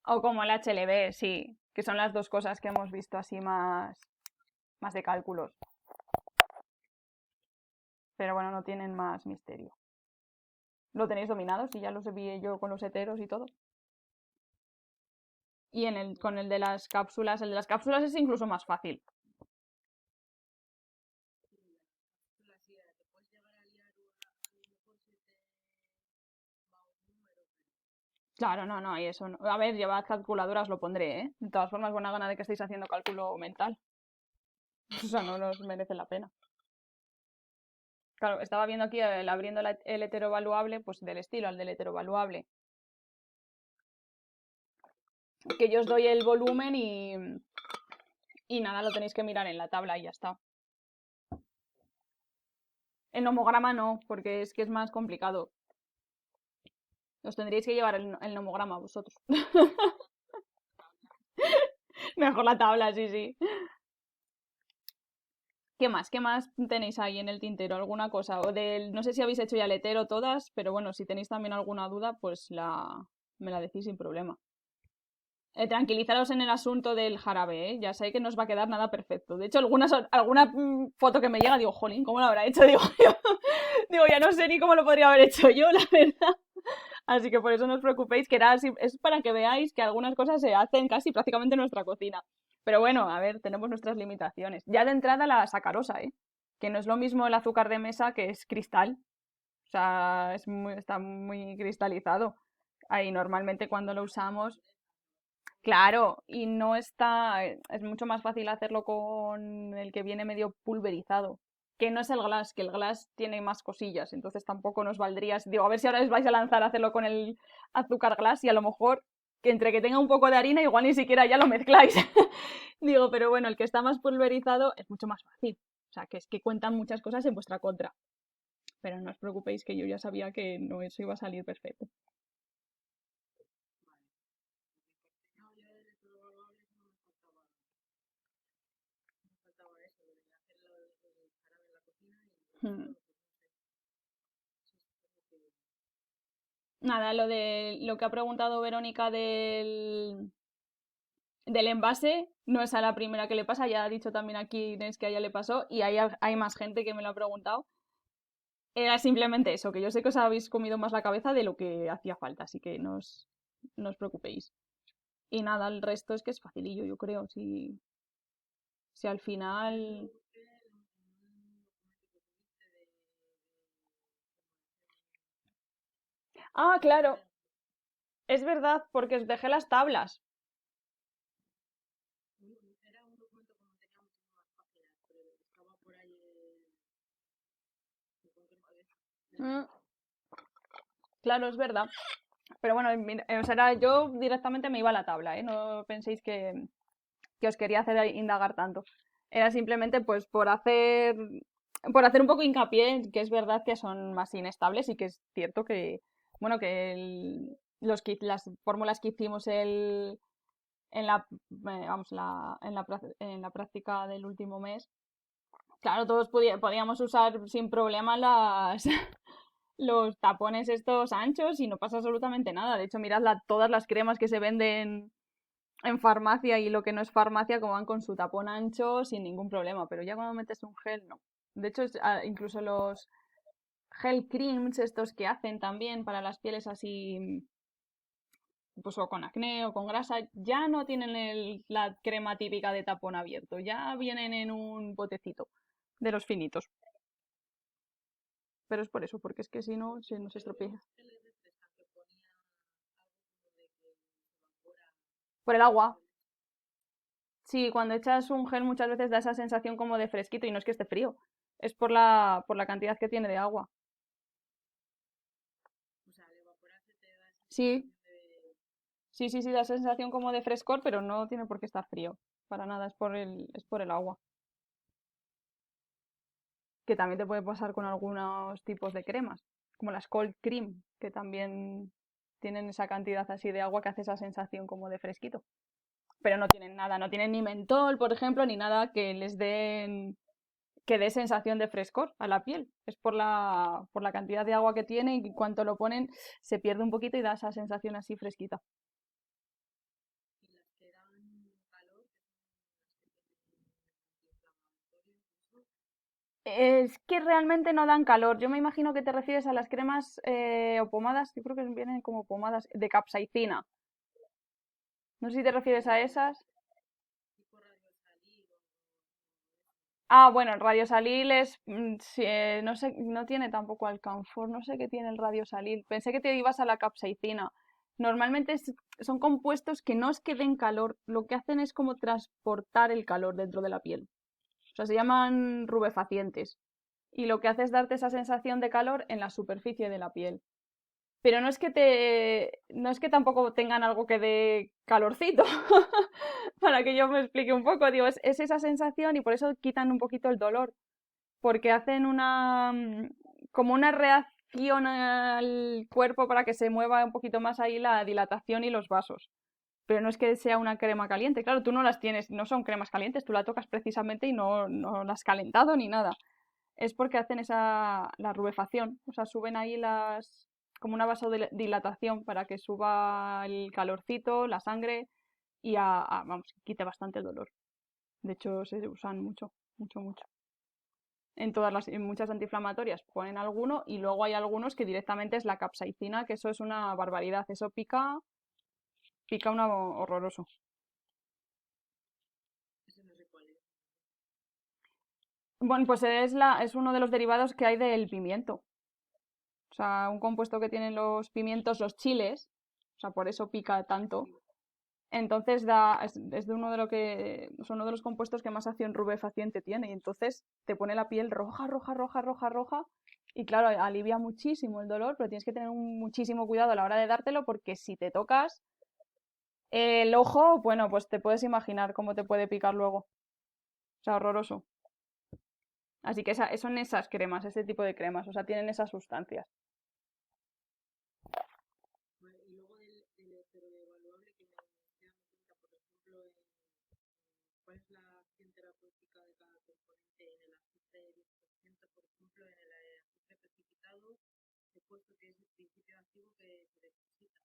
o como el HLB, sí, que son las dos cosas que hemos visto así más de cálculos. Pero bueno, no tienen más misterio. ¿Lo tenéis dominado? Si ya lo vi yo con los heteros y todo. Y con el de las cápsulas es incluso más fácil. Sí, la cápsula sí, te puedes llegar a liar a lo mejor si te va un número, pero Claro, no, no, y eso no. A ver, llevad calculadoras, lo pondré, ¿eh? De todas formas, buena gana de que estéis haciendo cálculo mental. O sea, no nos merece la pena. Claro, estaba viendo aquí abriendo el heterovaluable, pues del estilo al del heterovaluable. Que yo os doy el volumen y nada, lo tenéis que mirar en la tabla y ya está. En nomograma no, porque es que es más complicado. Os tendríais que llevar el nomograma vosotros. Mejor la tabla, sí, sí. ¿Qué más? ¿Qué más tenéis ahí en el tintero? ¿Alguna cosa? No sé si habéis hecho ya el hetero todas, pero bueno, si tenéis también alguna duda, pues me la decís sin problema. Tranquilizaros en el asunto del jarabe, ¿eh? Ya sé que no os va a quedar nada perfecto. De hecho, alguna foto que me llega, digo, jolín, ¿cómo lo habrá hecho? Digo, yo, digo, ya no sé ni cómo lo podría haber hecho yo, la verdad. Así que por eso no os preocupéis, que era así, es para que veáis que algunas cosas se hacen casi prácticamente en nuestra cocina. Pero bueno, a ver, tenemos nuestras limitaciones. Ya de entrada la sacarosa, ¿eh? Que no es lo mismo el azúcar de mesa que es cristal. O sea, está muy cristalizado. Ahí normalmente cuando lo usamos. Claro, y no está. Es mucho más fácil hacerlo con el que viene medio pulverizado. Que no es el glass, que el glass tiene más cosillas, entonces tampoco nos valdría. Digo, a ver si ahora os vais a lanzar a hacerlo con el azúcar glass y a lo mejor que entre que tenga un poco de harina, igual ni siquiera ya lo mezcláis. Digo, pero bueno, el que está más pulverizado es mucho más fácil. O sea, que es que cuentan muchas cosas en vuestra contra. Pero no os preocupéis que yo ya sabía que no eso iba a salir perfecto. vale. No, yo de probable no me faltaba eso, de hacer el jarabe en la cocina y el Hmm. resto, pues no sé, sí, supongo que Nada, lo que ha preguntado Verónica del envase no es a la primera que le pasa, ya ha dicho también aquí Inés que a ella le pasó y hay más gente que me lo ha preguntado. Era simplemente eso, que yo sé que os habéis comido más la cabeza de lo que hacía falta, así que no os preocupéis. Y nada, el resto es que es facilillo, yo creo. Si al eso final. lo busqué en un documento que tuviste de Ah, claro, simulación. es verdad, porque os dejé las tablas. Era un documento que no tenía muchísimas páginas, pero estaba por ahí en cualquier cabeza del Mm, manual. claro, es verdad. Pero bueno, o sea, yo directamente me iba a la tabla, ¿eh? No penséis que os quería hacer indagar tanto. Era simplemente pues por hacer un poco hincapié en que es verdad que son más inestables y que es cierto que, bueno, que las fórmulas que hicimos en vamos, en la práctica del último mes, claro, todos podíamos usar sin problema los tapones estos anchos y no pasa absolutamente nada. De hecho, mirad todas las cremas que se venden en farmacia y lo que no es farmacia, como van con su tapón ancho sin ningún problema. Pero ya cuando metes un gel, no. De hecho, incluso los gel creams, estos que hacen también para las pieles así, pues o con acné o con grasa, ya no tienen la crema típica de tapón abierto, ya vienen en un botecito de los finitos. Pero es por eso, porque es que si no, se nos Yo vi estropea. unos geles de Fresca que ponía algo como de que se evapora Por el agua. el hecho. Sí, cuando echas un gel muchas veces da esa sensación como de fresquito y no es que esté frío, es por la cantidad que tiene de agua. O sea, al evaporarse te da esa Sí, sensación de... sí, sí, sí, da sensación como de frescor, pero no tiene por qué estar frío. Para nada, es por el agua. que también te puede pasar con algunos tipos de cremas, como las cold cream, que también tienen esa cantidad así de agua que hace esa sensación como de fresquito. Pero no tienen nada, no tienen ni mentol, por ejemplo, ni nada que les den que dé sensación de frescor a la piel. Es por la cantidad de agua que tiene y cuanto lo ponen se pierde un poquito y da esa sensación así fresquita. Y las que dan calor, que son las que tienen antiinflamatorios, eso, Es que realmente no dan calor. Yo me imagino que te refieres a las cremas o pomadas, yo creo que vienen como pomadas de capsaicina. No sé si te refieres a esas. tipo radio salir o eso. Ah, bueno, el radiosalil es, sí, no sé, no tiene tampoco alcanfor, no sé qué tiene el radiosalil. Pensé que te ibas a la capsaicina. Normalmente son compuestos que no es que den calor, lo que hacen es como transportar el calor dentro de la piel. O sea, se llaman rubefacientes. Y lo que hace es darte esa sensación de calor en la superficie de la piel. Pero no es que tampoco tengan algo que dé calorcito. Para que yo me explique un poco, digo, es esa sensación y por eso quitan un poquito el dolor. Porque hacen como una reacción al cuerpo para que se mueva un poquito más ahí la dilatación y los vasos. Pero no es que sea una crema caliente, claro, tú no las tienes, no son cremas calientes, tú la tocas precisamente y no las has calentado ni nada. Es porque hacen la rubefacción, o sea, suben ahí como una vasodilatación para que suba el calorcito, la sangre y vamos, quite bastante el dolor. De hecho, se usan mucho, mucho, mucho. En muchas antiinflamatorias ponen alguno y luego hay algunos que directamente es la capsaicina, que eso es una barbaridad, eso pica una horroroso. Ese no sé cuál es. Bueno, pues es uno de los derivados que hay del pimiento. O sea, un compuesto que tienen los pimientos, los chiles, o sea, por eso pica tanto. Sí, Entonces es de son uno de los compuestos que más acción rubefaciente tiene. Y entonces te pone la piel roja, roja, roja, roja, roja. Y claro, alivia muchísimo el dolor, pero tienes que tener muchísimo cuidado a la hora de dártelo porque si te tocas el ojo, bueno, pues te puedes imaginar cómo te puede picar luego. O sea, horroroso. Así que son esas cremas, ese tipo de cremas, o sea, tienen esas sustancias. vale, y luego del heteroevaluable que me estoy dando cuenta, por ejemplo, cuál es la acción terapéutica de cada componente en el azufre 10%, por ejemplo, en el azufre precipitado, he puesto que es el principio activo que se necesita,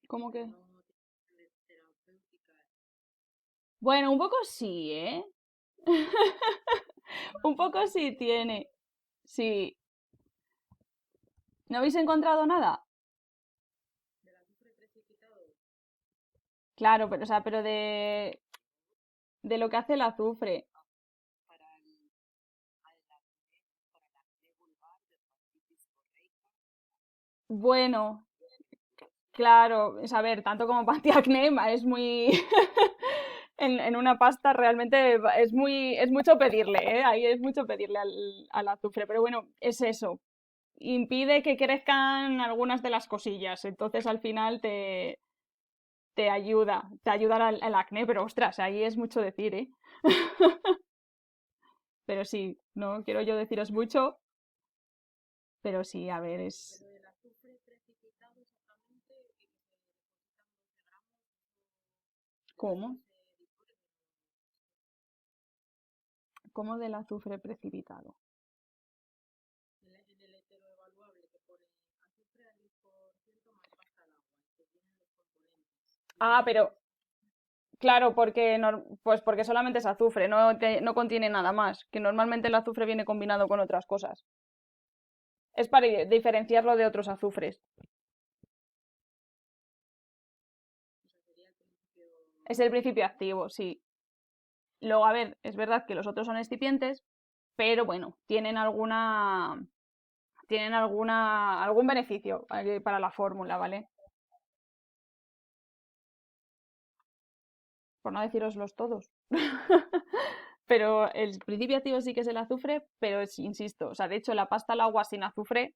¿Cómo pero que? no tiene terapéutica. Bueno, un poco sí, ¿eh? Un No poco parece sí que tiene. Sí. ¿No habéis encontrado nada? del azufre precipitado, Claro, pero, o sea, pero de lo que hace el azufre. para el acné vulvar, dermatitis seborreica, Bueno, claro, es a ver, tanto como Pantiacne es muy... en una pasta realmente es mucho pedirle, ¿eh? Ahí es mucho pedirle al azufre, pero bueno, es eso. Impide que crezcan algunas de las cosillas, entonces al final te ayuda al acné, pero ostras, ahí es mucho decir, ¿eh? Pero sí, no quiero yo deciros mucho, pero sí, a ver, es... pero el azufre precipitado exactamente, que se depositan 12 gramos, ¿de dónde ¿Cómo? se disuelve? ¿Cómo del azufre precipitado? En el heteroevaluable que pone azufre al 10% más pasta al agua, y que tienen los componentes. ¿De Ah, dónde pero es? claro, pues porque solamente es azufre, no contiene nada más, que normalmente el azufre viene combinado con otras cosas. Es para diferenciarlo de otros azufres. O sea, sería el principio Es el activo. principio activo, sí. Luego, a ver, es verdad que los otros son excipientes, pero bueno, algún beneficio para la fórmula, ¿vale? Por no deciroslos todos. Pero el principio activo sí que es el azufre, pero insisto, o sea, de hecho la pasta al agua sin azufre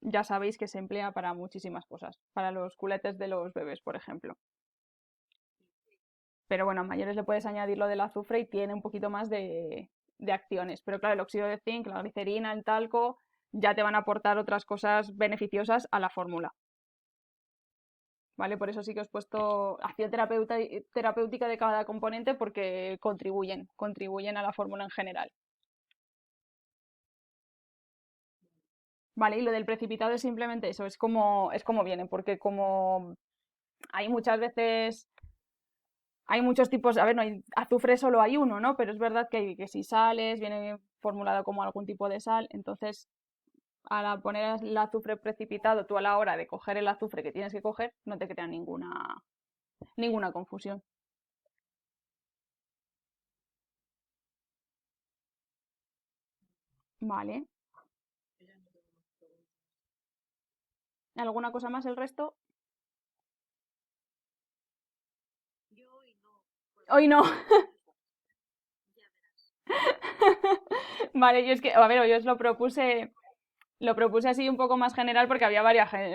ya sabéis que se emplea para muchísimas cosas, para los culetes de los bebés, por ejemplo. Pero bueno, a mayores le puedes añadir lo del azufre y tiene un poquito más de acciones. Pero claro, el óxido de zinc, la glicerina, el talco, ya te van a aportar otras cosas beneficiosas a la fórmula. ¿Vale? Por eso sí que os he puesto acción terapéutica de cada componente porque contribuyen a la fórmula en general. Vale, y lo del precipitado es simplemente eso, es como viene, porque como hay muchas veces, hay muchos tipos, a ver, no hay azufre, solo hay uno, ¿no? Pero es verdad que si sales, viene formulado como algún tipo de sal, entonces al poner el azufre precipitado, tú a la hora de coger el azufre que tienes que coger, no te crea ninguna confusión. Vale. Yo ya no tengo más preguntas. ¿Alguna cosa más el resto? Yo hoy no, Hoy porque no. ya verás. Vale, yo es que, a ver, yo os lo propuse así un poco más general porque había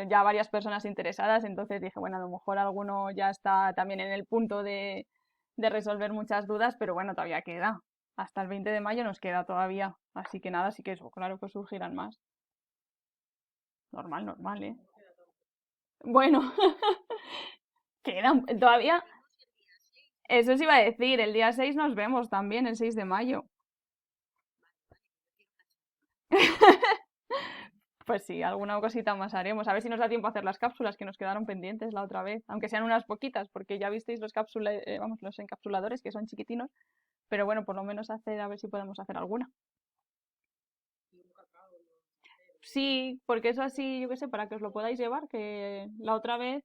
ya varias personas interesadas, entonces dije, bueno, a lo mejor alguno ya está también en el punto de resolver muchas dudas, pero bueno, todavía queda. Hasta el 20 de mayo nos queda todavía, así que nada, sí que eso, claro que surgirán más. Normal, normal, ¿eh? No queda tanto. Bueno, quedan todavía, Nos vemos el día 6. eso os iba a decir, el día 6 nos vemos también, el 6 de mayo. Vale, no quiero cachar. Pues sí, alguna cosita más haremos. A ver si nos da tiempo a hacer las cápsulas que nos quedaron pendientes la otra vez. Aunque sean unas poquitas, porque ya visteis los encapsuladores que son chiquitinos. Pero bueno, por lo menos a ver si podemos hacer alguna. Y un cacao lo vamos a hacer. Sí, porque eso así, yo qué sé, para que os lo podáis llevar, que la otra vez,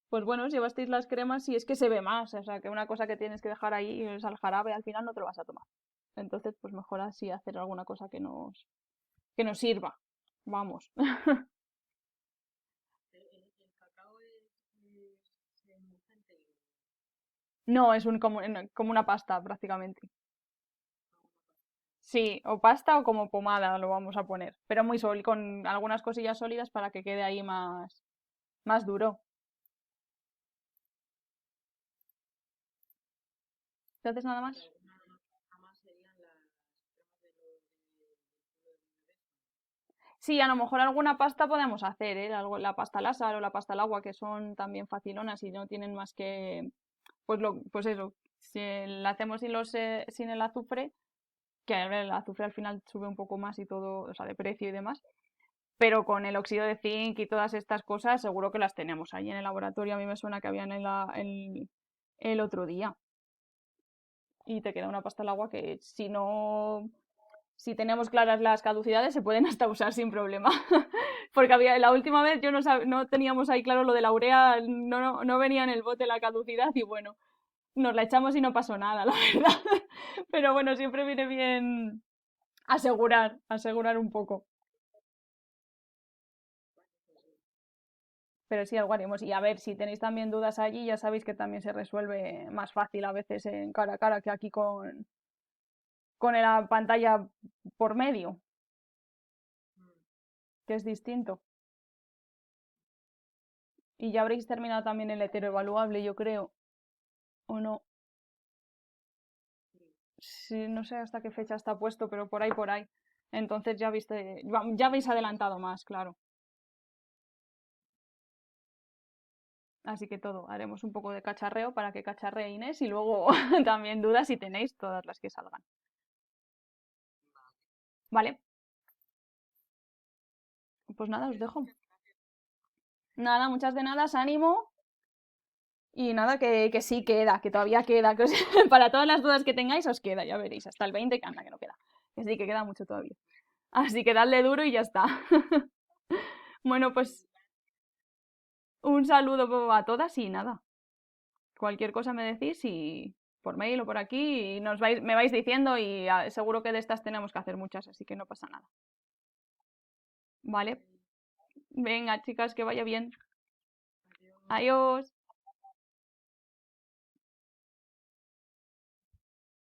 pues bueno, os llevasteis las cremas y es que se ve más. O sea, que una cosa que tienes que dejar ahí es al jarabe, al final no te lo vas a tomar. Entonces, pues mejor así hacer alguna cosa que nos sirva. Vamos. El cacao se moja entero. No, es como una pasta prácticamente. No, una pasta. Sí, o pasta o como pomada lo vamos a poner, pero muy sólido, con algunas cosillas sólidas para que quede ahí más duro. Entonces nada Y más. alguna jamás serían las cremas del culo de mi bebé. Sí, a lo mejor alguna pasta podemos hacer, ¿eh? La pasta láser o la pasta al agua, que son también facilonas y no tienen más que, pues eso, si la hacemos sin el azufre, que a ver, el azufre al final sube un poco más y todo, o sea, de precio y demás, pero con el óxido de zinc y todas estas cosas seguro que las tenemos ahí en el laboratorio. A mí me suena que habían el otro día. Y te queda una pasta al agua que si tenemos claras las caducidades se pueden hasta usar sin problema. Porque la última vez yo no teníamos ahí claro lo de la urea, no venía en el bote la caducidad y bueno, nos la echamos y no pasó nada, la verdad. Pero bueno, siempre viene bien asegurar un poco. Bueno, pues sí. Pero sí, algo haremos. Y a ver, si tenéis también dudas allí, ya sabéis que también se resuelve más fácil a veces en cara a cara que aquí con la pantalla por medio, Mm, que es distinto. Y ya habréis terminado también el heteroevaluable, yo creo. ¿O no? sí. Sí, no sé hasta qué fecha está puesto, pero por ahí, por ahí. Entonces ya habéis adelantado más, claro. Así que todo, haremos un poco de cacharreo para que cacharree Inés y luego también dudas si tenéis todas las que salgan. Vale. ¿Vale? Pues nada, os Pues dejo. muchas gracias. Nada, muchas de nada, ánimo. Y nada, que sí queda, que todavía queda. Para todas las dudas que tengáis os queda, ya veréis. Hasta el 20 que anda, que no queda. Que sí, que queda mucho todavía. Así que dadle duro y ya está. Bueno, pues un saludo a todas y nada. Cualquier cosa me decís y por mail o por aquí y me vais diciendo y seguro que de estas tenemos que hacer muchas, así que no pasa nada. ¿Vale? Vale. Venga, chicas, que vaya bien. Adiós. Adiós.